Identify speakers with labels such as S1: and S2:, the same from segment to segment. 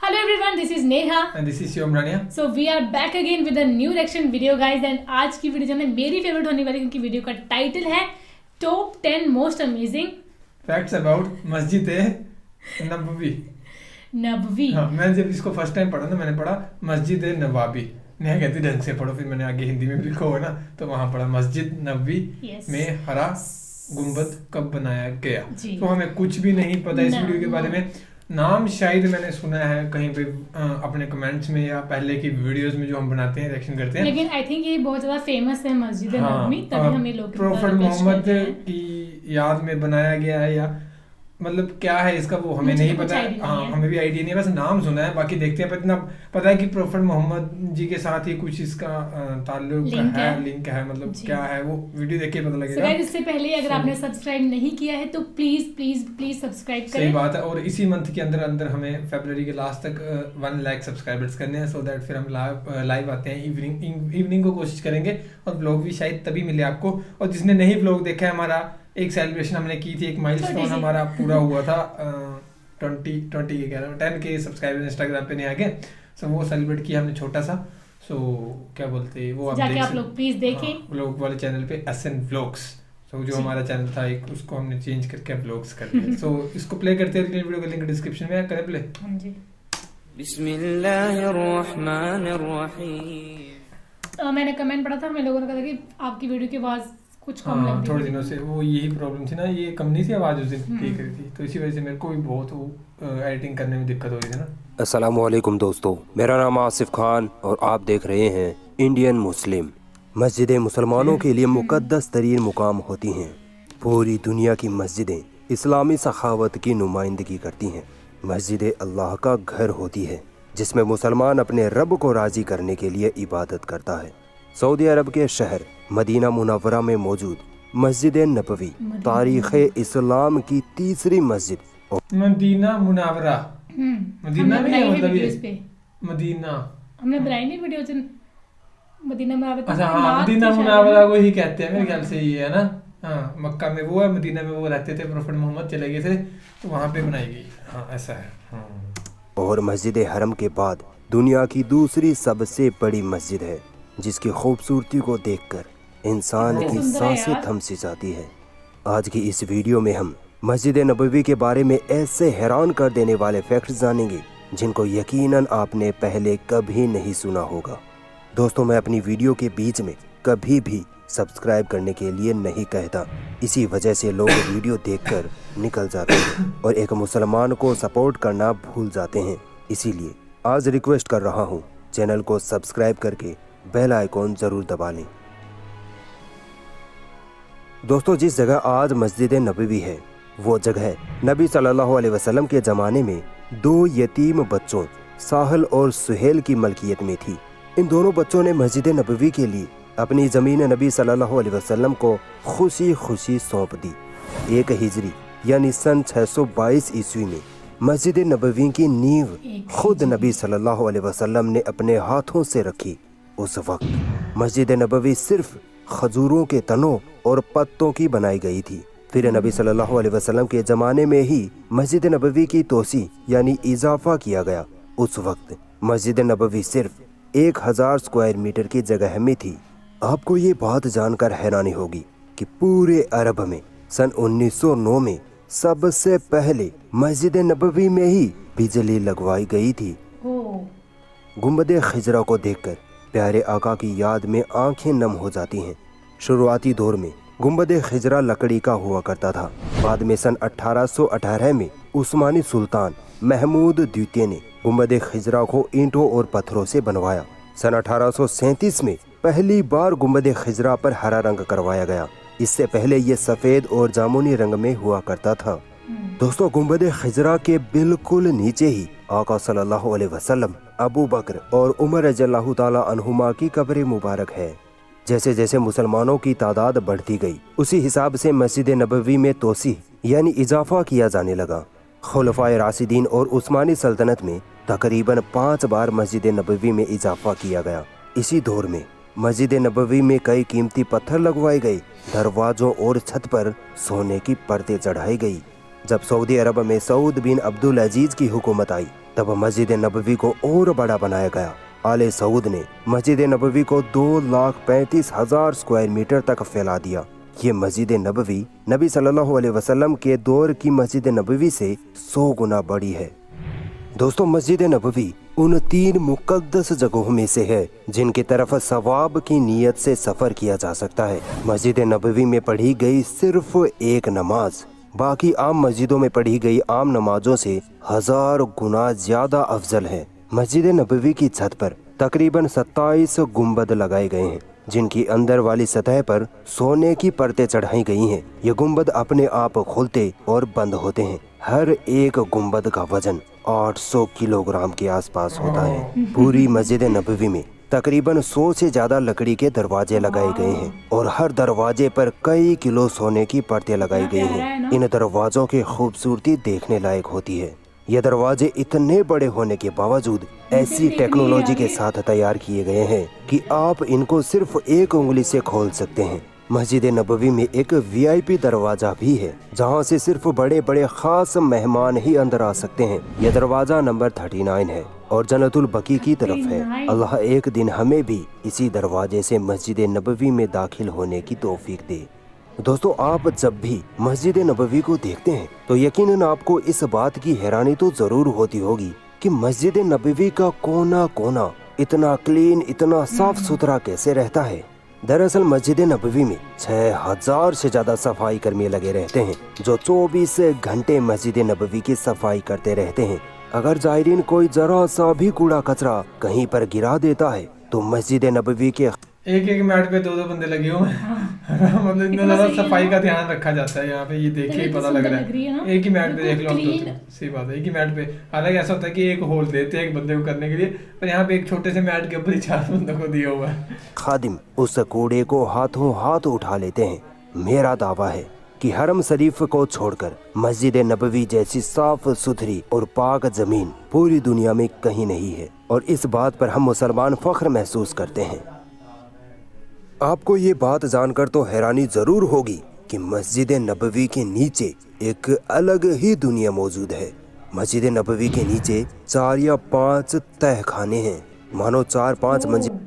S1: Hello everyone, this is Neha.
S2: And this is Shivam Rania.
S1: So we are back again with a new reaction video guys and आज की video जो है मेरी favourite होने वाली क्योंकि वीडियो का टाइटल है top 10 most amazing
S2: facts about मस्जिद नबवी।
S1: नबवी।
S2: हाँ, मैंने जब इसको फर्स्ट टाइम पढ़ा ना मैंने पढ़ा मस्जिद नवाबी। नेहा कहती ढंग से पढ़ो, फिर मैंने आगे हिंदी में भी लिखा हुआ ना तो वहाँ पढ़ा मस्जिद नबवी में हरा गुम्बद कब बनाया गया। तो हमें कुछ भी नहीं पता इस वीडियो के बारे में। नाम शायद मैंने सुना है कहीं पे अपने कमेंट्स में या पहले की वीडियोस में जो हम बनाते हैं रिएक्शन करते हैं,
S1: लेकिन आई थिंक ये बहुत ज्यादा फेमस है मस्जिद नबवी, तभी हमें लोग
S2: प्रोफेट मोहम्मद की याद में बनाया गया है या मतलब क्या है इसका वो हमें नहीं पता है। हाँ, हमें भी आइडिया नहीं है, बस नाम सुना है, बाकी देखते हैं। इतना पता है कि प्रोफेट मोहम्मद जी के साथ ही कुछ इसका ताल्लुक है, लिंक है, मतलब क्या है वो वीडियो देख के पता लगेगा।
S1: इससे पहले अगर आपने सब्सक्राइब नहीं किया है तो प्लीज प्लीज प्लीज सब्सक्राइब करें।
S2: सही बात है। और इसी मंथ के अंदर अंदर हमें फरवरी के लास्ट तक 1 लाख सब्सक्राइबर्स करने हैं, सो दैट फिर हम लाइव आते हैं इवनिंग को कोशिश करेंगे और ब्लॉग भी शायद तभी मिले आपको। और जिसने नहीं ब्लॉग देखा है, हमारा एक सेलिब्रेशन हमने की थी, एक माइलस्टोन हमारा पूरा हुआ था 10 के सब्सक्राइबर इंस्टाग्राम पे नहीं आ गए, सो वो सेलिब्रेट किया हमने छोटा सा। सो क्या बोलते हैं वो
S1: आप लोग प्लीज देखें
S2: व्लॉग वाले चैनल पे SN व्लॉग्स। सो जो हमारा चैनल था एक, उसको हमने चेंज करके व्लॉग्स कर दिया। सो इसको प्ले करते हैं, वीडियो का लिंक डिस्क्रिप्शन में है, करें प्ले।
S1: हां जी।
S2: बिस्मिल्लाहिर्रहमानिर्रहीम।
S1: मैंने कमेंट पढ़ा था, हमें लोगों ने कहा था कि आपकी वीडियो की आवाज कुछ कम लग रही है।
S2: थोड़े दिनों से वो यही प्रॉब्लम थी ना, ये कम नहीं थी आवाज उस दिन ठीक रही थी, तो इसी वजह से मेरे को भी बहुत एडिटिंग करने में दिक्कत हो रही थी ना।
S3: अस्सलाम वालेकुम दोस्तों, मेरा नाम आसिफ खान और आप देख रहे हैं इंडियन मुस्लिम। मस्जिदें मुसलमानों के लिए मुकद्दस तरीन मुकाम होती हैं। पूरी दुनिया की मस्जिदें इस्लामी सखावत की नुमाइंदगी करती हैं। मस्जिदें अल्लाह का घर होती है जिसमें मुसलमान अपने रब को राज़ी करने के लिए इबादत करता है। सऊदी अरब के शहर मदीना मुनव्वरा में मौजूद मस्जिद नबवी तारीख़ इस्लाम की तीसरी मस्जिद।
S2: मदीना मुनव्वरा, मदीना में है मतलब ये मदीना
S1: हमने बनाई नहीं वीडियो मदीना मुनव्वरा।
S2: अच्छा हाँ, मदीना मुनव्वरा को ही कहते हैं मेरे ख्याल से, ये है ना। हाँ, मक्का में वो है, मदीना में वो रहते थे, प्रोफेट मोहम्मद चले गए थे तो वहाँ पे बनाई गई। हाँ ऐसा है।
S3: और मस्जिद हरम के बाद दुनिया की दूसरी सबसे बड़ी मस्जिद है जिसकी खूबसूरती को देखकर इंसान की सांसें थम सी जाती है। आज की इस वीडियो में हम मस्जिद नबवी के बारे में ऐसे हैरान कर देने वाले फैक्ट्स जानेंगे जिनको यकीनन आपने पहले कभी नहीं सुना होगा। दोस्तों, मैं अपनी वीडियो के बीच में कभी भी सब्सक्राइब करने के लिए नहीं कहता, इसी वजह से लोग वीडियो देखकर निकल जाते हैं और एक मुसलमान को सपोर्ट करना भूल जाते हैं। इसीलिए आज रिक्वेस्ट कर रहा हूँ, चैनल को सब्सक्राइब करके बेल आइकॉन जरूर दबा लें। दोस्तों, जिस जगह आज मस्जिद नबवी है वो जगह नबी सल्लल्लाहु अलैहि वसल्लम के ज़माने में 2 यतीम बच्चों साहल और सुहेल की मलकियत में थी। इन दोनों बच्चों ने मस्जिद नबवी के लिए अपनी ज़मीन नबी सल्लल्लाहु अलैहि वसल्लम को खुशी खुशी सौंप दी। 1 हिजरी यानी सन 622 ईस्वी में मस्जिद नबवी की नींव खुद नबी सल्लल्लाहु अलैहि वसल्लम ने अपने हाथों से रखी। उस वक्त मस्जिद नबवी सिर्फ खजूरों के तनों और पत्तों की बनाई गई थी। फिर नबी सल्लल्लाहु अलैहि वसल्लम के ज़माने में ही मस्जिद नबवी की तोसी यानी इजाफा किया गया। उस वक्त मस्जिद नबवी सिर्फ 1000 स्क्वायर मीटर की जगह में थी। आपको ये बात जानकर हैरानी होगी कि पूरे अरब में सन 1909 में सबसे पहले मस्जिद नबवी में ही बिजली लगवाई गई थी। गुंबद खिजरा को देखकर प्यारे आका की याद में आंखें नम हो जाती हैं। शुरुआती दौर में गुंबद खिजरा लकड़ी का हुआ करता था। बाद में सन 1818 में उस्मानी सुल्तान महमूद द्वितीय ने गुंबद खिजरा को ईंटों और पत्थरों से बनवाया। सन 1837 में पहली बार गुंबद खिजरा पर हरा रंग करवाया गया। इससे पहले ये सफेद और जामुनी रंग में हुआ करता था। दोस्तों, गुंबद खिजरा के बिल्कुल नीचे ही आका सल्लल्लाहु अलैहि वसल्लम, अबू बकर और उमर रज़ियल्लाहु ताला अन्हुमा की कब्र मुबारक है। जैसे जैसे मुसलमानों की तादाद बढ़ती गई उसी हिसाब से मस्जिद नबवी में तोसी यानी इजाफा किया जाने लगा। खुलफाए राशिदीन और उस्मानी सल्तनत में तकरीबन 5 बार मस्जिद नबवी में इजाफा किया गया। इसी दौर में मस्जिद नबवी में कई कीमती पत्थर लगवाए गए। दरवाजों और छत पर सोने की परतें चढ़ाई गई। जब सऊदी अरब में सऊद बिन अब्दुल अजीज की हुकूमत आई तब मस्जिद नबवी को और बड़ा बनाया गया। आले सऊद ने मस्जिद नबवी को 2,35,000 स्क्वायर मीटर तक फैला दिया। ये मस्जिद नबवी नबी सल्लल्लाहु अलैहि वसल्लम के दौर की मस्जिद नबवी से 100 गुना बड़ी है। दोस्तों, मस्जिद नबवी उन 3 मुकद्दस जगहों में से है जिनकी तरफ सवाब की नीयत से सफर किया जा सकता है। मस्जिद नबवी में पढ़ी गई सिर्फ एक नमाज बाकी आम मस्जिदों में पढ़ी गई आम नमाजों से 1000 गुना ज्यादा अफजल है। मस्जिद नबवी की छत पर तकरीबन 27 गुंबद लगाए गए हैं जिनकी अंदर वाली सतह पर सोने की परतें चढ़ाई गई हैं। ये गुंबद अपने आप खुलते और बंद होते हैं। हर एक गुंबद का वजन 800 किलोग्राम के आसपास होता है। पूरी मस्जिद नबवी में तकरीबन 100 से ज्यादा लकड़ी के दरवाजे लगाए गए हैं और हर दरवाजे पर कई किलो सोने की परतें लगाई गई हैं। इन दरवाजों की खूबसूरती देखने लायक होती है। ये दरवाजे इतने बड़े होने के बावजूद ऐसी टेक्नोलॉजी के साथ तैयार किए गए हैं कि आप इनको सिर्फ एक उंगली से खोल सकते हैं। मस्जिद नबवी में एक VIP दरवाजा भी है जहां से सिर्फ बड़े बड़े खास मेहमान ही अंदर आ सकते हैं। यह दरवाजा नंबर 39 है और जन्नतुल बकी की तरफ है। अल्लाह एक दिन हमें भी इसी दरवाजे से मस्जिद नबवी में दाखिल होने की तौफीक दे। दोस्तों, आप जब भी मस्जिद नबवी को देखते हैं तो यकीनन आपको इस बात की हैरानी तो जरूर होती होगी कि मस्जिद नबवी का कोना कोना इतना क्लीन, इतना साफ सुथरा कैसे रहता है। दरअसल मस्जिद नबवी में 6000 से ज्यादा सफाई कर्मी लगे रहते हैं जो 24 घंटे मस्जिद नबवी की सफाई करते रहते हैं। अगर जायरीन कोई जरा सा भी कूड़ा कचरा कहीं पर गिरा देता है तो मस्जिद नबवी के
S2: एक मैट पे 2 बंदे लगे हुए हैं। मतलब इतना ज्यादा सफाई का ध्यान रखा जाता है यहाँ पे। ये देखिए ही पता लग रहा है। एक ही मैट पे देख लो हम तो सही बात है, एक ही मैट पे। हालांकि ऐसा होता है कि एक होल देते हैं एक बंदे को करने के लिए, पर यहाँ पे एक छोटे से मैट के ऊपर ही 4 बंदों को दिया हुआ है।
S3: खादिम उस कूड़े को हाथों हाथ उठा लेते हैं। मेरा दावा है कि हरम शरीफ को छोड़कर मस्जिद नबवी जैसी साफ सुथरी और पाक जमीन पूरी दुनिया में कहीं नहीं है और इस बात पर हम मुसलमान फख्र महसूस करते हैं। आपको ये बात जानकर तो हैरानी जरूर होगी कि मस्जिद नबवी के नीचे एक अलग ही दुनिया मौजूद है। मस्जिद नबवी के नीचे 4 या 5 तहखाने हैं, मानो 4-5 मंजिल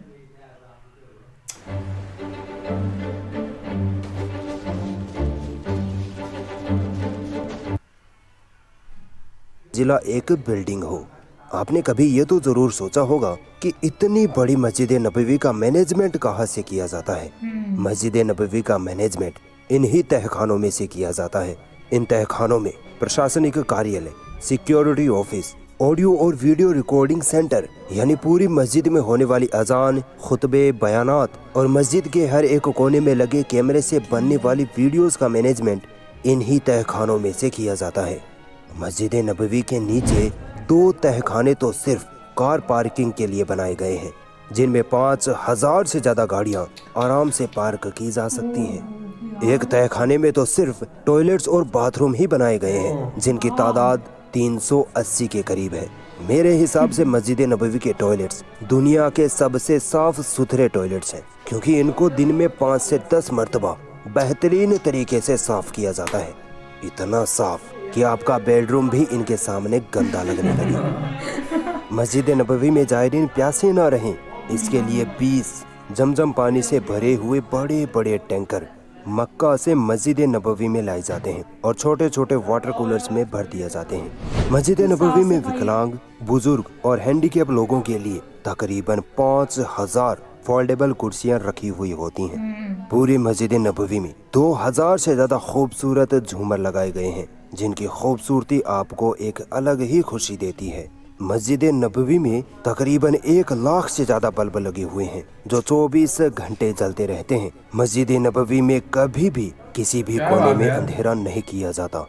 S3: जिला एक बिल्डिंग हो। आपने कभी ये तो जरूर सोचा होगा कि इतनी बड़ी मस्जिद नबवी का मैनेजमेंट कहाँ से किया जाता है। मस्जिद नबवी का मैनेजमेंट इन्हीं तहखानों में से किया जाता है। इन तहखानों में प्रशासनिक कार्यालय, सिक्योरिटी ऑफिस, ऑडियो और वीडियो रिकॉर्डिंग सेंटर यानी पूरी मस्जिद में होने वाली अजान, खुतबे, बयानात और मस्जिद के हर एक कोने में लगे कैमरे से बनने वाली वीडियोस का मैनेजमेंट इन्हीं तहखानों में से किया जाता है। मस्जिद नबवी के नीचे 2 तहखाने तो सिर्फ कार पार्किंग के लिए बनाए गए हैं जिनमें 5000 से ज्यादा गाड़ियां आराम से पार्क की जा सकती हैं। एक तहखाने में तो सिर्फ टॉयलेट्स और बाथरूम ही बनाए गए हैं जिनकी तादाद 380 के करीब है। मेरे हिसाब से मस्जिद नबवी के टॉयलेट्स दुनिया के सबसे साफ सुथरे टॉयलेट्स हैं क्योंकि इनको दिन में 5 से 10 मरतबा बेहतरीन तरीके से साफ किया जाता है। इतना साफ कि आपका बेडरूम भी इनके सामने गंदा लगने लगे। मस्जिद नबवी में जायरीन प्यासे ना रहें इसके लिए 20 जमजम पानी से भरे हुए बड़े बड़े टैंकर मक्का से मस्जिद नबवी में लाए जाते हैं और छोटे छोटे वाटर कूलर्स में भर दिए जाते हैं। मस्जिद नबवी में विकलांग, बुजुर्ग और हैंडीकैप लोगों के लिए तकरीबन 5000 फोल्डेबल कुर्सियां रखी हुई होती हैं। पूरी मस्जिद नबवी में 2000 से ज्यादा खूबसूरत झूमर लगाए गए हैं जिनकी खूबसूरती आपको एक अलग ही खुशी देती है। मस्जिद नबवी में तकरीबन 1 लाख से ज्यादा बल्ब लगे हुए हैं जो 24 घंटे जलते रहते हैं। मस्जिद नबवी में कभी भी किसी भी कोने में अंधेरा नहीं किया जाता।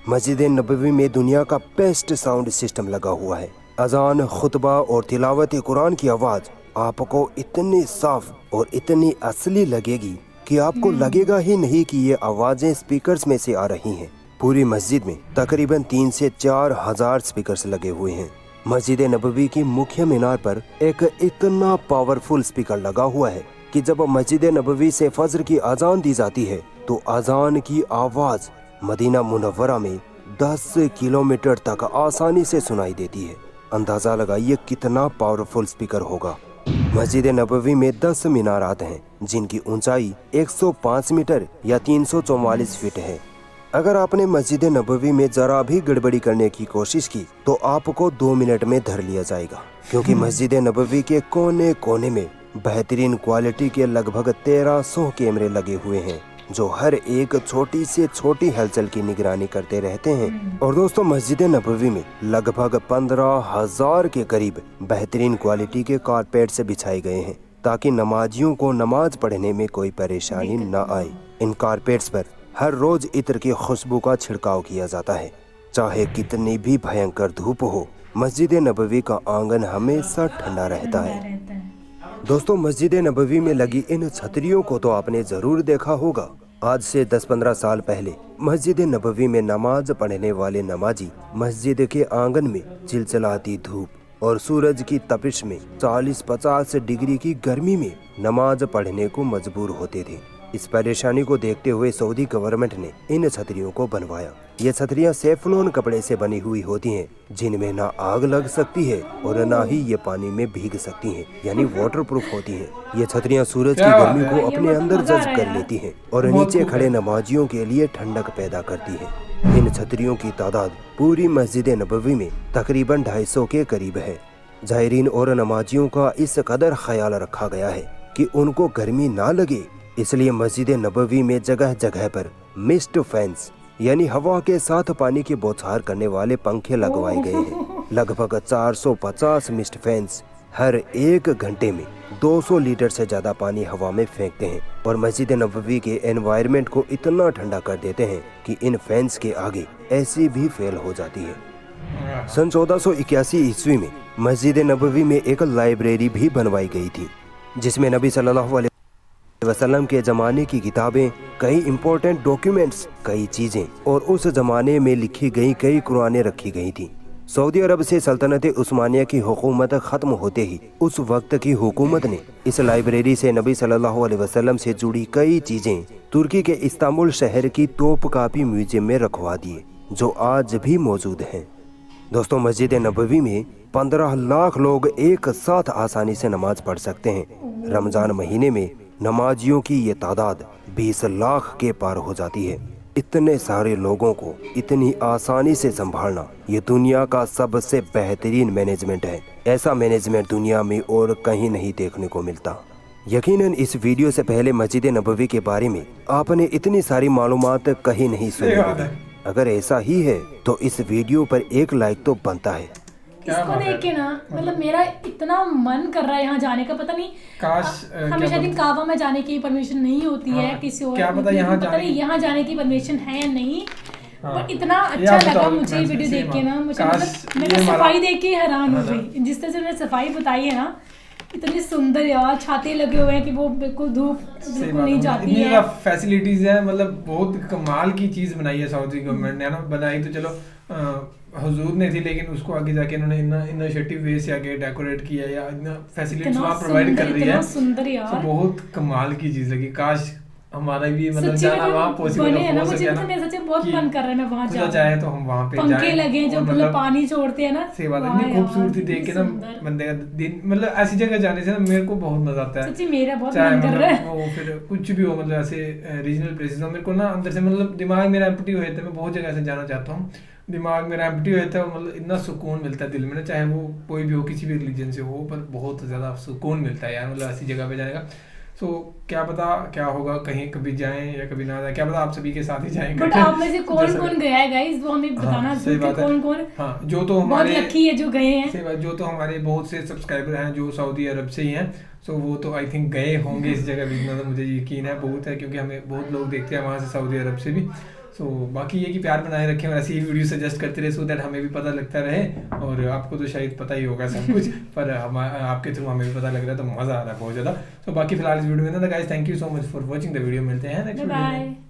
S3: मस्जिद नबवी में दुनिया का बेस्ट साउंड सिस्टम लगा हुआ है। अजान, खुतबा और तिलावत कुरान की आवाज आपको इतनी साफ और इतनी असली लगेगी कि आपको लगेगा ही नहीं कि ये आवाजें स्पीकर्स में से आ रही हैं। पूरी मस्जिद में तकरीबन 3 से 4 हजार स्पीकर्स लगे हुए हैं। मस्जिद नबवी की मुख्य मीनार पर एक इतना पावरफुल स्पीकर लगा हुआ है कि जब मस्जिद नबवी से फजर की अजान दी जाती है तो अजान की आवाज मदीना मुनव्वरा में 10 किलोमीटर तक आसानी से सुनाई देती है। अंदाजा लगाइए कितना पावरफुल स्पीकर होगा। मस्जिद नबवी में 10 मीनारात हैं जिनकी ऊंचाई 105 मीटर या 344 फीट है। अगर आपने मस्जिद नबवी में जरा भी गड़बड़ी करने की कोशिश की तो आपको 2 मिनट में धर लिया जाएगा, क्योंकि मस्जिद नबवी के कोने कोने में बेहतरीन क्वालिटी के लगभग 1300 कैमरे लगे हुए हैं जो हर एक छोटी से छोटी हलचल की निगरानी करते रहते हैं। और दोस्तों, मस्जिद नबवी में लगभग 15,000 के करीब बेहतरीन क्वालिटी के कारपेट्स बिछाए गए हैं ताकि नमाजियों को नमाज पढ़ने में कोई परेशानी न आए। इन कारपेट्स पर हर रोज इत्र की खुशबू का छिड़काव किया जाता है। चाहे कितनी भी भयंकर धूप हो, मस्जिद नबवी का आंगन हमेशा ठंडा रहता है। दोस्तों, मस्जिद नबवी में लगी इन छतरियों को तो आपने जरूर देखा होगा। आज से 10-15 साल पहले मस्जिद नबवी में नमाज पढ़ने वाले नमाजी मस्जिद के आंगन में चिलचिलाती धूप और सूरज की तपिश में 40-50 डिग्री की गर्मी में नमाज पढ़ने को मजबूर होते थे। इस परेशानी को देखते हुए सऊदी गवर्नमेंट ने इन छतरियों को बनवाया। ये छतरियाँ सेफ्लॉन कपड़े से बनी हुई होती हैं जिनमें ना आग लग सकती है और ना ही ये पानी में भीग सकती हैं, यानी वाटर प्रूफ होती हैं। ये छतरियाँ सूरज की गर्मी को अपने अंदर जज्ब कर लेती हैं और नीचे खड़े नमाजियों के लिए ठंडक पैदा करती है। इन छतरियों की तादाद पूरी मस्जिद नबवी में तकरीबन 250 के करीब है। जायरीन और नमाजियों का इस कदर ख्याल रखा गया है कि उनको गर्मी ना लगे, इसलिए मस्जिद नबवी में जगह जगह पर मिस्ट फैंस यानी हवा के साथ पानी की बौछार करने वाले पंखे लगवाए गए हैं। लगभग 450 मिस्ट फैंस हर 1 घंटे में 200 लीटर से ज्यादा पानी हवा में फेंकते हैं और मस्जिद नबवी के एनवायरनमेंट को इतना ठंडा कर देते हैं कि इन फैंस के आगे एसी भी फेल हो जाती है। सन 1481 ईस्वी में मस्जिद नबवी में एक लाइब्रेरी भी बनवाई गई थी जिसमें नबी सल्लल्लाहु अलैहि वसल्लम के जमाने की किताबें, कई इम्पोर्टेंट डॉक्यूमेंट्स, कई चीजें और उस जमाने में लिखी गई कई कुरानें रखी गई थी। सऊदी अरब से सल्तनत उस्मानिया की हुकूमत खत्म होते ही उस वक्त की हुकूमत ने इस लाइब्रेरी से नबी सल्लल्लाहु अलैहि वसल्लम से जुड़ी कई चीजें तुर्की के इस्तांबुल शहर की तोपकापी म्यूजियम में रखवा दिए जो आज भी मौजूद हैं। दोस्तों, मस्जिद नबवी में 15 लाख लोग एक साथ आसानी से नमाज पढ़ सकते हैं। रमजान महीने में नमाजियों की ये तादाद 20 लाख के पार हो जाती है। इतने सारे लोगों को इतनी आसानी से संभालना ये दुनिया का सबसे बेहतरीन मैनेजमेंट है। ऐसा मैनेजमेंट दुनिया में और कहीं नहीं देखने को मिलता। यकीनन इस वीडियो से पहले मस्जिद नबवी के बारे में आपने इतनी सारी मालूमात कहीं नहीं सुनी होगी। अगर ऐसा ही है तो इस वीडियो पर एक लाइक तो बनता है।
S1: इसको देख के ना मतलब मेरा इतना मन कर रहा है यहाँ जाने का। पता नहीं
S2: काश
S1: हमेशा दिन काबा में जाने की परमिशन नहीं होती है, किसी और
S2: क्या पता
S1: यहाँ जाने की परमिशन है या नहीं। बट इतना अच्छा लगा मुझे ये वीडियो देख के ना, मुझे मतलब मैं तो सफाई देख के हैरान हो गई। जिस तरह से उन्होंने सफाई बताई है ना, इतनी सुंदर यार, छाते लगे हुए हैं कि वो बिल्कुल धूप बिल्कुल नहीं जाती है।
S2: फैसिलिटीज है, मतलब बहुत कमाल की चीज बनाई है सऊदी गवर्नमेंट ने ना। बनाई तो चलो हुजूर ने थी, लेकिन उसको आगे जाके इन्होंने इनिशिएटिव वे से आगे डेकोरेट किया या इतना फैसिलिटीज वहाँ प्रोवाइड कर रही है।
S1: सुंदर यार,
S2: तो बहुत कमाल की चीज लगी। काश हमारा भी मतलब जाना वहाँ पॉसिबल हो सके ना।
S1: मुझे बहुत मन कर रहा है मैं वहाँ जाऊँ।
S2: चाहे तो हम वहाँ पे जाएं,
S1: पंखे लगे जो मतलब पानी छोड़ते हैं ना,
S2: सही बात है। इतनी खूबसूरती देख के ना बंदे का दिन, मतलब ऐसी जगह जाने से ना मेरे को बहुत मजा आता है।
S1: सच्ची मेरा बहुत मन कर रहा है।
S2: वो फिर कुछ भी हो, मतलब ऐसे रीजनल प्लेसेस हो, मेरे को ना अंदर से मतलब दिमाग मेरा एम्प्टी हो जाता है। मैं बहुत जगह से जाना चाहता हूँ, दिमाग मेरा एम्प्टी हो जाता है, मतलब इतना सुकून मिलता है दिल में ना, चाहे वो कोई भी हो, किसी भी रिलीजन से हो, पर बहुत ज़्यादा सुकून मिलता है यार, मतलब ऐसी जगह पे जाने का। सो क्या पता क्या होगा, कहीं कभी जाएं या कभी ना जाएं, क्या पता आप सभी के साथ ही जाएंगे।
S1: बट आप में से कौन कौन गया है गाइस, वो हमें बताना जरूर। कौन कौन,
S2: हाँ, जो तो हमारे
S1: लकी है जो गए हैं।
S2: सही बात, जो तो हमारे बहुत से सब्सक्राइबर हैं जो सऊदी अरब से ही हैं, सो वो तो आई थिंक गए होंगे इस जगह भी, मतलब मुझे यकीन है बहुत है, क्योंकि हमें बहुत लोग देखते हैं वहाँ से सऊदी अरब से भी। सो बाकी ये कि प्यार बनाए रखें और ऐसी ही वीडियो सजेस्ट करते रहे, सो दैट हमें भी पता लगता रहे। और आपको तो शायद पता ही होगा सब कुछ, पर आपके थ्रू हमें भी पता लग रहा है, तो मज़ा आ रहा है बहुत ज़्यादा। सो बाकी फिलहाल इस वीडियो में ना guys, thank you so much for watching the video. मिलते हैं नेक्स्ट वीडियो में।